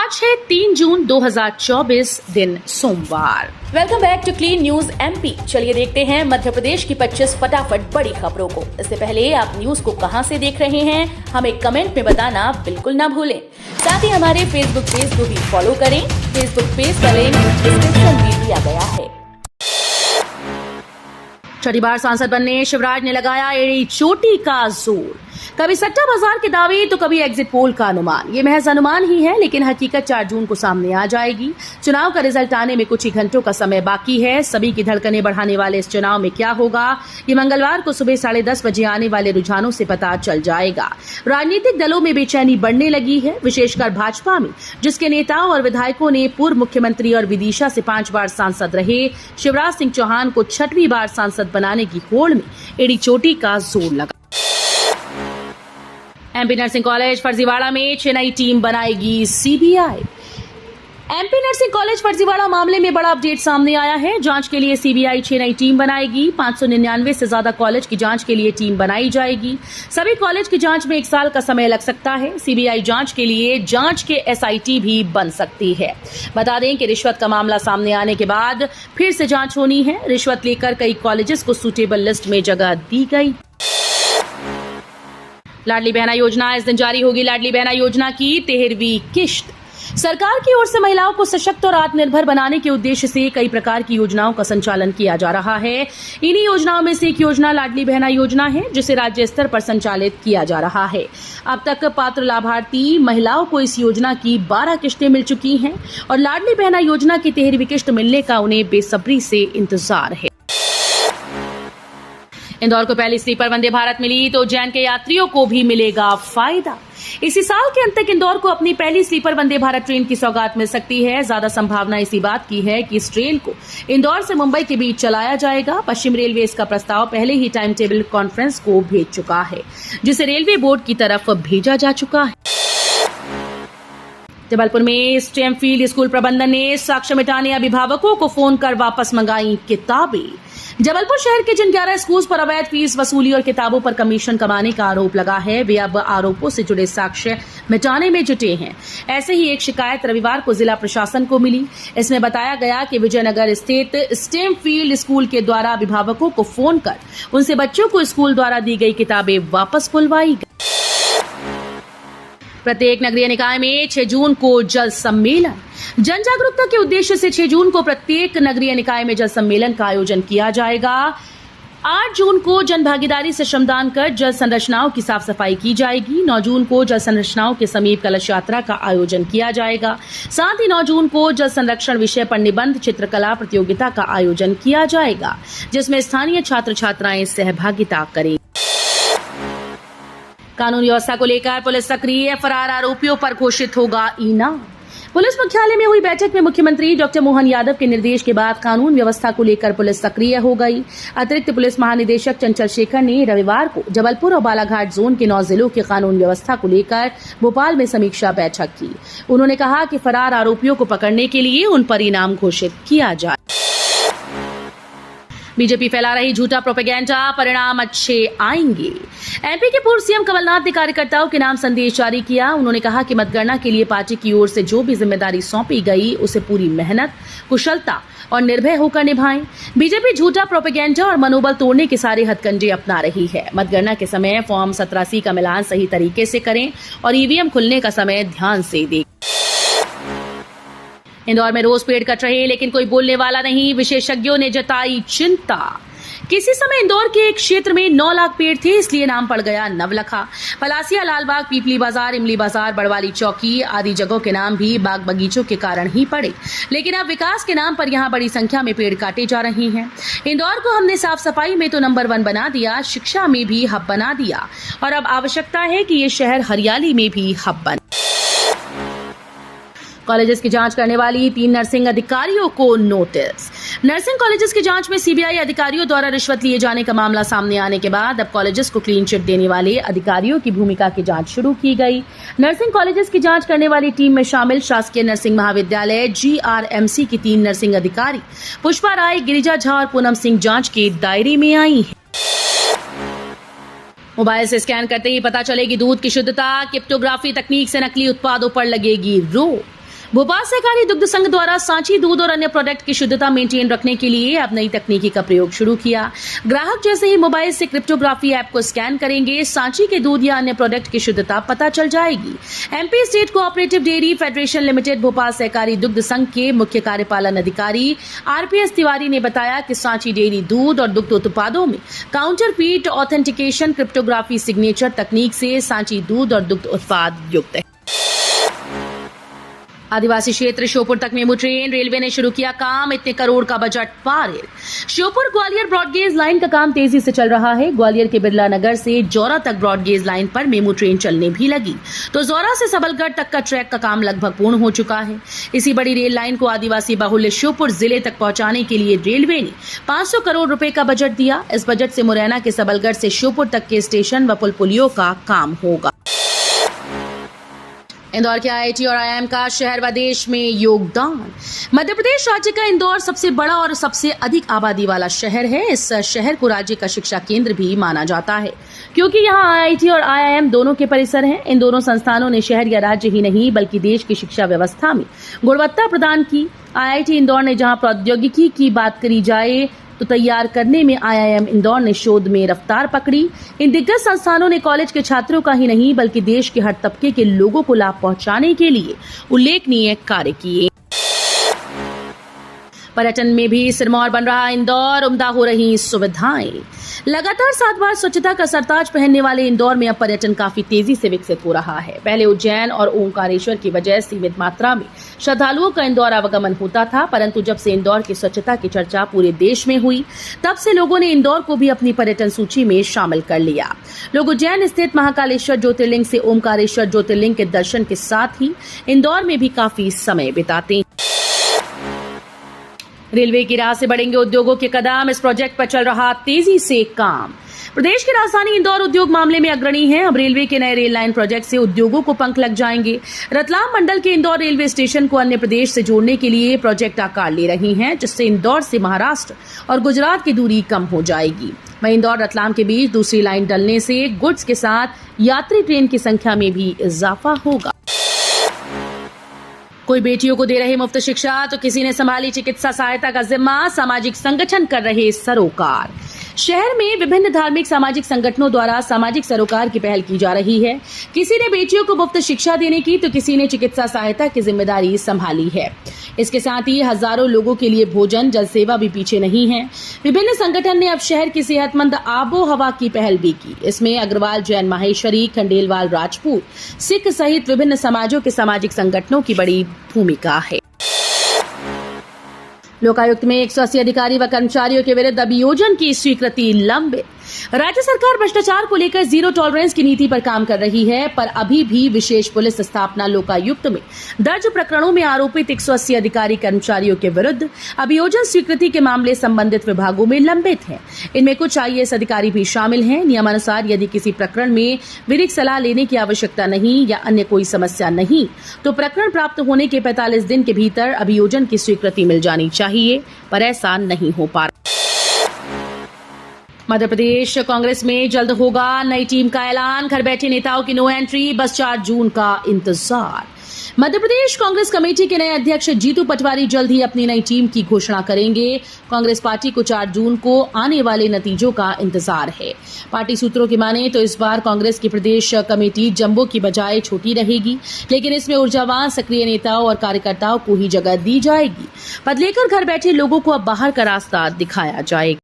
आज है 3 जून 2024 दिन सोमवार। Welcome back to clean news MP. चलिए देखते हैं मध्य प्रदेश की 25 फटाफट बड़ी खबरों को। इससे पहले आप न्यूज को कहां से देख रहे हैं हमें कमेंट में बताना बिल्कुल ना भूलें। साथ ही हमारे फेसबुक पेज को भी फॉलो करें। फेसबुक पेज का लिंक डिस्क्रिप्शन में दिया गया है। छठी बार सांसद बनने शिवराज ने लगाया एड़ी चोटी का जोर। कभी सट्टा बाजार के दावे तो कभी एग्जिट पोल का अनुमान। ये महज अनुमान ही है, लेकिन हकीकत 4 जून को सामने आ जाएगी। चुनाव का रिजल्ट आने में कुछ ही घंटों का समय बाकी है। सभी की धड़कनें बढ़ाने वाले इस चुनाव में क्या होगा, ये मंगलवार को सुबह 10:30 बजे आने वाले रुझानों से पता चल जाएगा। राजनीतिक दलों में बेचैनी बढ़ने लगी है, विशेषकर भाजपा में, जिसके नेताओं और विधायकों ने पूर्व मुख्यमंत्री और विदिशा से 5 बार सांसद रहे शिवराज सिंह चौहान को 6वीं बार सांसद बनाने की होड़ में एड़ी चोटी का जोर लगा। एमपी नर्सिंग कॉलेज फर्जीवाड़ा में 6 नई टीम बनाएगी सीबीआई। एमपी नर्सिंग कॉलेज फर्जीवाड़ा मामले में बड़ा अपडेट सामने आया है। जांच के लिए सीबीआई 6 नई टीम बनाएगी। 599 से ज्यादा कॉलेज की जांच के लिए टीम बनाई जाएगी। सभी कॉलेज की जांच में 1 साल का समय लग सकता है। सीबीआई जांच के लिए जांच के एसआईटी भी बन सकती है। बता दें कि रिश्वत का मामला सामने आने के बाद फिर से जांच होनी है। रिश्वत लेकर कई कॉलेजेस को सूटेबल लिस्ट में जगह दी गई। लाडली बहना योजना इस दिन जारी होगी। लाडली बहना योजना की 13वीं किश्त। सरकार की ओर से महिलाओं को सशक्त और आत्मनिर्भर बनाने के उद्देश्य से कई प्रकार की योजनाओं का संचालन किया जा रहा है। इन्हीं योजनाओं में से एक योजना लाडली बहना योजना है, जिसे राज्य स्तर पर संचालित किया जा रहा है। अब तक पात्र लाभार्थी महिलाओं को इस योजना की 12 किश्तें मिल चुकी हैं और लाडली बहना योजना की 13वीं किश्त मिलने का उन्हें बेसब्री से इंतजार है। इंदौर को पहली स्लीपर वंदे भारत मिली तो उज्जैन के यात्रियों को भी मिलेगा फायदा। इसी साल के अंत तक इंदौर को अपनी पहली स्लीपर वंदे भारत ट्रेन की सौगात मिल सकती है। ज्यादा संभावना इसी बात की है कि इस ट्रेन को इंदौर से मुंबई के बीच चलाया जाएगा। पश्चिम रेलवे इसका प्रस्ताव पहले ही टाइम टेबल कॉन्फ्रेंस को भेज चुका है, जिसे रेलवे बोर्ड की तरफ भेजा जा चुका है। जबलपुर में स्टेमफील्ड स्कूल प्रबंधन ने साक्ष्य मिटाने अभिभावकों को फोन कर वापस मंगाई किताबें। जबलपुर शहर के जिन 11 स्कूल्स पर अवैध फीस वसूली और किताबों पर कमीशन कमाने का आरोप लगा है, वे अब आरोपों से जुड़े साक्ष्य मिटाने में जुटे हैं। ऐसे ही एक शिकायत रविवार को जिला प्रशासन को मिली। इसमें बताया गया कि विजयनगर स्थित स्टेमफील्ड स्कूल के द्वारा अभिभावकों को फोन कर उनसे बच्चों को स्कूल द्वारा दी गई किताबें वापस बुलवाई गई। प्रत्येक नगरीय निकाय में 6 जून को जल सम्मेलन। जन जागरूकता के उद्देश्य से 6 जून को प्रत्येक नगरीय निकाय में जल सम्मेलन का आयोजन किया जाएगा। 8 जून को जन भागीदारी से श्रमदान कर जल संरचनाओं की साफ सफाई की जाएगी। 9 जून को जल संरचनाओं के समीप कलश यात्रा का आयोजन किया जाएगा। साथ ही 9 जून को जल संरक्षण विषय पर निबंध चित्रकला प्रतियोगिता का आयोजन किया जाएगा, जिसमें स्थानीय छात्र छात्राएं सहभागिता करेंगे। कानून व्यवस्था को लेकर पुलिस सक्रिय। फरार आरोपियों पर घोषित होगा इनाम। पुलिस मुख्यालय में हुई बैठक में मुख्यमंत्री डॉक्टर मोहन यादव के निर्देश के बाद कानून व्यवस्था को लेकर पुलिस सक्रिय हो गई। अतिरिक्त पुलिस महानिदेशक चंचल शेखर ने रविवार को जबलपुर और बालाघाट जोन के 9 जिलों की कानून व्यवस्था को लेकर भोपाल में समीक्षा बैठक की। उन्होंने कहा कि फरार आरोपियों को पकड़ने के लिए उन पर इनाम घोषित किया जाए। बीजेपी फैला रही झूठा प्रोपेगेंडा, परिणाम अच्छे आएंगे। एमपी के पूर्व सीएम कमलनाथ ने कार्यकर्ताओं के नाम संदेश जारी किया। उन्होंने कहा कि मतगणना के लिए पार्टी की ओर से जो भी जिम्मेदारी सौंपी गई, उसे पूरी मेहनत, कुशलता और निर्भय होकर निभाएं। बीजेपी झूठा प्रोपेगेंडा और मनोबल तोड़ने के सारे हथकंडे अपना रही है। मतगणना के समय फॉर्म 87 का मिलान सही तरीके से करें और ईवीएम खुलने का समय ध्यान से देखें। इंदौर में रोज पेड़ कट रहे, लेकिन कोई बोलने वाला नहीं। विशेषज्ञों ने जताई चिंता। किसी समय इंदौर के एक क्षेत्र में 9 लाख पेड़ थे, इसलिए नाम पड़ गया नवलखा। पलासिया, लालबाग, पीपली बाजार, इमली बाजार, बड़वाली चौकी आदि जगहों के नाम भी बाग बगीचों के कारण ही पड़े। लेकिन अब विकास के नाम पर यहाँ बड़ी संख्या में पेड़ काटे जा रहे हैं। इंदौर को हमने साफ सफाई में तो नंबर 1 बना दिया, शिक्षा में भी हब बना दिया और अब आवश्यकता है कि ये शहर हरियाली में भी हब बने। कॉलेजेस की जांच करने वाली 3 नर्सिंग अधिकारियों को नोटिस। नर्सिंग कॉलेजेस की जांच में सीबीआई अधिकारियों द्वारा रिश्वत लिए जाने का मामला सामने आने के बाद अब कॉलेजेस को क्लीन चिट देने वाले अधिकारियों की भूमिका की जांच शुरू की गई। नर्सिंग कॉलेजेस की जांच करने वाली टीम में शामिल शासकीय नर्सिंग महाविद्यालय जीआरएमसी की 3 नर्सिंग अधिकारी पुष्पा राय, गिरिजा झा और पूनम सिंह जांच के दायरे में आई है। मोबाइल से स्कैन करते ही पता चलेगी दूध की शुद्धता। क्रिप्टोग्राफी तकनीक से नकली उत्पादों पर लगेगी रोक। भोपाल सहकारी दुग्ध संघ द्वारा सांची दूध और अन्य प्रोडक्ट की शुद्धता मेंटेन रखने के लिए अब नई तकनीकी का प्रयोग शुरू किया। ग्राहक जैसे ही मोबाइल से क्रिप्टोग्राफी ऐप को स्कैन करेंगे, सांची के दूध या अन्य प्रोडक्ट की शुद्धता पता चल जाएगी। MP state cooperative dairy federation limited Bhopal सहकारी दुग्ध संघ के मुख्य कार्यपालन अधिकारी आरपीएस तिवारी ने बताया कि सांची डेयरी दूध और दुग्ध उत्पादों में काउंटरफीट ऑथेंटिकेशन क्रिप्टोग्राफी सिग्नेचर तकनीक से सांची दूध और दुग्ध उत्पाद युक्त है। आदिवासी क्षेत्र श्योपुर तक मेमू ट्रेन, रेलवे ने शुरू किया काम, इतने करोड़ का बजट पारित। श्योपुर ग्वालियर ब्रॉडगेज लाइन का काम तेजी से चल रहा है। ग्वालियर के बिरला नगर से जौरा तक ब्रॉडगेज लाइन पर मेमू ट्रेन चलने भी लगी, तो जौरा से सबलगढ़ तक का ट्रैक का काम लगभग पूर्ण हो चुका है। इसी बड़ी रेल लाइन को आदिवासी बाहुल्य श्योपुर जिले तक पहुंचाने के लिए रेलवे ने 500 करोड़ रुपए का बजट दिया। इस बजट से मुरैना के सबलगढ़ से श्योपुर तक के स्टेशन व पुलियों का काम होगा। इंदौर के आईआईटी और आईआईएम का शहर व देश में योगदान। मध्य प्रदेश राज्य का इंदौर सबसे बड़ा और सबसे अधिक आबादी वाला शहर है। इस शहर को राज्य का शिक्षा केंद्र भी माना जाता है, क्योंकि यहाँ आईआईटी और आईआईएम दोनों के परिसर हैं। इन दोनों संस्थानों ने शहर या राज्य ही नहीं बल्कि देश की शिक्षा व्यवस्था में गुणवत्ता प्रदान की। आईआईटी इंदौर ने जहाँ प्रौद्योगिकी की बात करी जाए तो तैयार करने में आईआईएम इंदौर ने शोध में रफ्तार पकड़ी। इन दिग्गज संस्थानों ने कॉलेज के छात्रों का ही नहीं बल्कि देश के हर तबके के लोगों को लाभ पहुंचाने के लिए उल्लेखनीय कार्य किए। पर्यटन में भी सिरमौर बन रहा इंदौर, उम्दा हो रही सुविधाएं। लगातार 7 बार स्वच्छता का सरताज पहनने वाले इंदौर में अब पर्यटन काफी तेजी से विकसित हो रहा है। पहले उज्जैन और ओंकारेश्वर की वजह सीमित मात्रा में श्रद्धालुओं का इंदौर आवागमन होता था, परंतु जब से इंदौर की स्वच्छता की चर्चा पूरे देश में हुई, तब से लोगों ने इंदौर को भी अपनी पर्यटन सूची में शामिल कर लिया। लोग उज्जैन स्थित महाकालेश्वर ज्योतिर्लिंग से ओंकारेश्वर ज्योतिर्लिंग के दर्शन के साथ ही इंदौर में भी काफी समय बिताते हैं। रेलवे की राह से बढ़ेंगे उद्योगों के कदम, इस प्रोजेक्ट पर चल रहा तेजी से काम। प्रदेश की राजधानी इंदौर उद्योग मामले में अग्रणी है। अब रेलवे के नए रेल लाइन प्रोजेक्ट से उद्योगों को पंख लग जाएंगे। रतलाम मंडल के इंदौर रेलवे स्टेशन को अन्य प्रदेश से जोड़ने के लिए प्रोजेक्ट आकार ले रही हैं, जिससे इंदौर से महाराष्ट्र और गुजरात की दूरी कम हो जाएगी। वहीं इंदौर रतलाम के बीच दूसरी लाइन डलने से गुड्स के साथ यात्री ट्रेन की संख्या में भी इजाफा होगा। कोई बेटियों को दे रहे मुफ्त शिक्षा तो किसी ने संभाली चिकित्सा सहायता का जिम्मा, सामाजिक संगठन कर रहे सरोकार। शहर में विभिन्न धार्मिक सामाजिक संगठनों द्वारा सामाजिक सरोकार की पहल की जा रही है। किसी ने बेटियों को मुफ्त शिक्षा देने की तो किसी ने चिकित्सा सहायता की जिम्मेदारी संभाली है। इसके साथ ही हजारों लोगों के लिए भोजन, जल सेवा भी पीछे नहीं है। विभिन्न संगठन ने अब शहर की सेहतमंद आबो हवा की पहल भी की। इसमें अग्रवाल जैन माहेश्वरी, खंडेलवाल राजपूत, सिख सहित विभिन्न समाजों के सामाजिक संगठनों की बड़ी भूमिका है। लोकायुक्त में 180 अधिकारी व कर्मचारियों के विरुद्ध अभियोजन की स्वीकृति लंबित। राज्य सरकार भ्रष्टाचार को लेकर जीरो टॉलरेंस की नीति पर काम कर रही है, पर अभी भी विशेष पुलिस स्थापना लोकायुक्त में दर्ज प्रकरणों में आरोपित 180 अधिकारी कर्मचारियों के विरुद्ध अभियोजन स्वीकृति के मामले संबंधित विभागों में लंबित हैं। इनमें कुछ आईएएस अधिकारी भी शामिल हैं। नियमानुसार यदि किसी प्रकरण में विधिक सलाह लेने की आवश्यकता नहीं या अन्य कोई समस्या नहीं, तो प्रकरण प्राप्त होने के 45 दिन के भीतर अभियोजन की स्वीकृति मिल जानी चाहिए, पर ऐसा नहीं हो पा रहा। मध्य प्रदेश कांग्रेस में जल्द होगा नई टीम का ऐलान, घर बैठे नेताओं की नो एंट्री, बस 4 जून का इंतजार। मध्य प्रदेश कांग्रेस कमेटी के नए अध्यक्ष जीतू पटवारी जल्द ही अपनी नई टीम की घोषणा करेंगे। कांग्रेस पार्टी को 4 जून को आने वाले नतीजों का इंतजार है। पार्टी सूत्रों की माने तो इस बार कांग्रेस की प्रदेश कमेटी जंबो की बजाय छोटी रहेगी, लेकिन इसमें ऊर्जावान सक्रिय नेताओं और कार्यकर्ताओं को ही जगह दी जाएगी। पद लेकर घर बैठे लोगों को अब बाहर का रास्ता दिखाया जाएगा।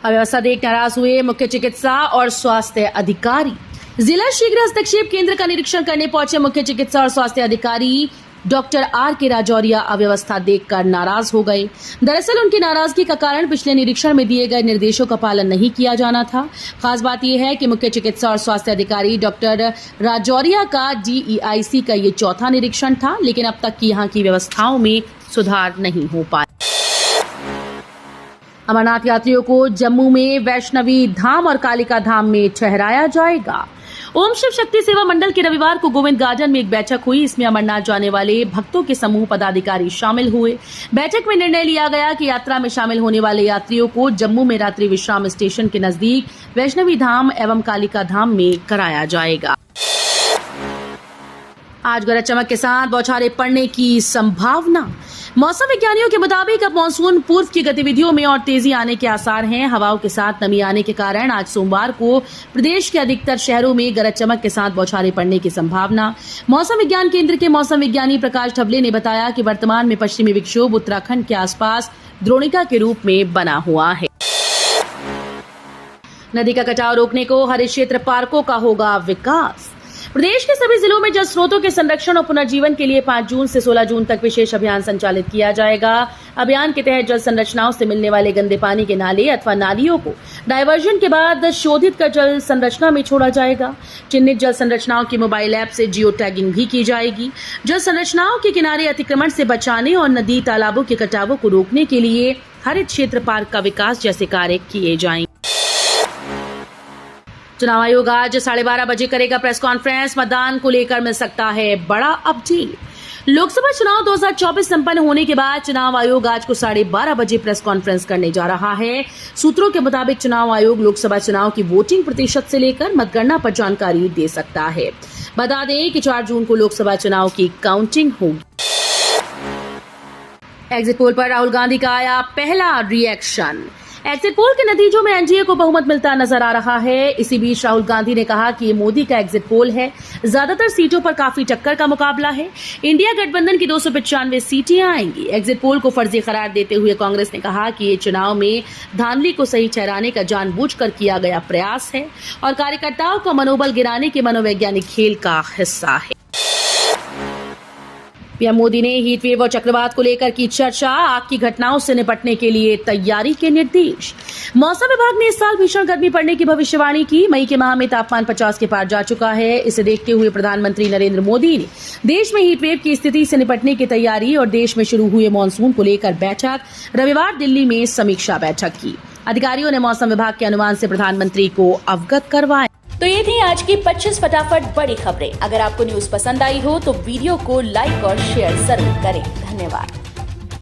अव्यवस्था देख नाराज हुए मुख्य चिकित्सा और स्वास्थ्य अधिकारी। जिला शीघ्र हस्तक्षेप केंद्र का निरीक्षण करने पहुंचे मुख्य चिकित्सा और स्वास्थ्य अधिकारी डॉक्टर आर के राजौरिया अव्यवस्था देखकर नाराज हो गए। दरअसल उनकी नाराजगी का कारण पिछले निरीक्षण में दिए गए निर्देशों का पालन नहीं किया जाना था। खास बात यह है कि मुख्य चिकित्सा और स्वास्थ्य अधिकारी डॉक्टर राजौरिया का DEIC का ये चौथा निरीक्षण था, लेकिन अब तक की यहाँ की व्यवस्थाओं में सुधार नहीं हो पाया। अमरनाथ यात्रियों को जम्मू में वैष्णवी धाम और कालिका धाम में ठहराया जाएगा। ओम शिव शक्ति सेवा मंडल के रविवार को गोविंद गार्डन में एक बैठक हुई। इसमें अमरनाथ जाने वाले भक्तों के समूह पदाधिकारी शामिल हुए। बैठक में निर्णय लिया गया कि यात्रा में शामिल होने वाले यात्रियों को जम्मू में रात्रि विश्राम स्टेशन के नजदीक वैष्णवी धाम एवं कालिका धाम में कराया जाएगा। आज गरज चमक के साथ बौछारें पड़ने की संभावना। मौसम विज्ञानियों के मुताबिक अब मानसून पूर्व की गतिविधियों में और तेजी आने के आसार हैं। हवाओं के साथ नमी आने के कारण आज सोमवार को प्रदेश के अधिकतर शहरों में गरज चमक के साथ बौछारें पड़ने की संभावना। मौसम विज्ञान केंद्र के मौसम विज्ञानी प्रकाश ढबले ने बताया कि वर्तमान में पश्चिमी विक्षोभ उत्तराखंड के आसपास द्रोणिका के रूप में बना हुआ है। नदी का कटाव रोकने को हरित क्षेत्र पार्कों का होगा विकास। प्रदेश के सभी जिलों में जल स्रोतों के संरक्षण और पुनर्जीवन के लिए 5 जून से 16 जून तक विशेष अभियान संचालित किया जाएगा। अभियान के तहत जल संरचनाओं से मिलने वाले गंदे पानी के नाले अथवा नालियों को डायवर्जन के बाद शोधित कर जल संरचना में छोड़ा जाएगा। चिन्हित जल संरचनाओं की मोबाइल ऐप से जियो टैगिंग भी की जाएगी। जल संरचनाओं के किनारे अतिक्रमण से बचाने और नदी तालाबों के कटावों को रोकने के लिए हरित क्षेत्र पार्क का विकास जैसे कार्य किए जाएंगे। चुनाव आयोग आज 12:30 बजे करेगा प्रेस कॉन्फ्रेंस। मतदान को लेकर मिल सकता है बड़ा अपडेट। लोकसभा चुनाव 2024 संपन्न होने के बाद चुनाव आयोग आज को 12:30 बजे प्रेस कॉन्फ्रेंस करने जा रहा है। सूत्रों के मुताबिक चुनाव आयोग लोकसभा चुनाव की वोटिंग प्रतिशत से लेकर मतगणना पर जानकारी दे सकता है। बता दें कि 4 जून को लोकसभा चुनाव की काउंटिंग होगी। एग्जिट पोल पर राहुल गांधी का आया पहला रिएक्शन। एग्जिट पोल के नतीजों में एनडीए को बहुमत मिलता नजर आ रहा है। इसी बीच राहुल गांधी ने कहा कि ये मोदी का एग्जिट पोल है। ज्यादातर सीटों पर काफी टक्कर का मुकाबला है। इंडिया गठबंधन की 295 सीटें आएंगी। एग्जिट पोल को फर्जी करार देते हुए कांग्रेस ने कहा कि ये चुनाव में धांधली को सही ठहराने का जानबूझकर किया गया प्रयास है और कार्यकर्ताओं का मनोबल गिराने के मनोवैज्ञानिक खेल का हिस्सा है। पीएम मोदी ने हीट वेव और चक्रवात को लेकर की चर्चा। आग की घटनाओं से निपटने के लिए तैयारी के निर्देश। मौसम विभाग ने इस साल भीषण गर्मी पड़ने की भविष्यवाणी की। मई के माह में तापमान 50 के पार जा चुका है। इसे देखते हुए प्रधानमंत्री नरेंद्र मोदी ने देश में हीट वेव की स्थिति से निपटने की तैयारी और देश में शुरू हुए मानसून को लेकर बैठक रविवार दिल्ली में समीक्षा बैठक की। अधिकारियों ने मौसम विभाग के अनुमान से प्रधानमंत्री को अवगत करवाया। तो ये थी आज की 25 फटाफट बड़ी खबरें। अगर आपको न्यूज पसंद आई हो तो वीडियो को लाइक और शेयर जरूर करें। धन्यवाद।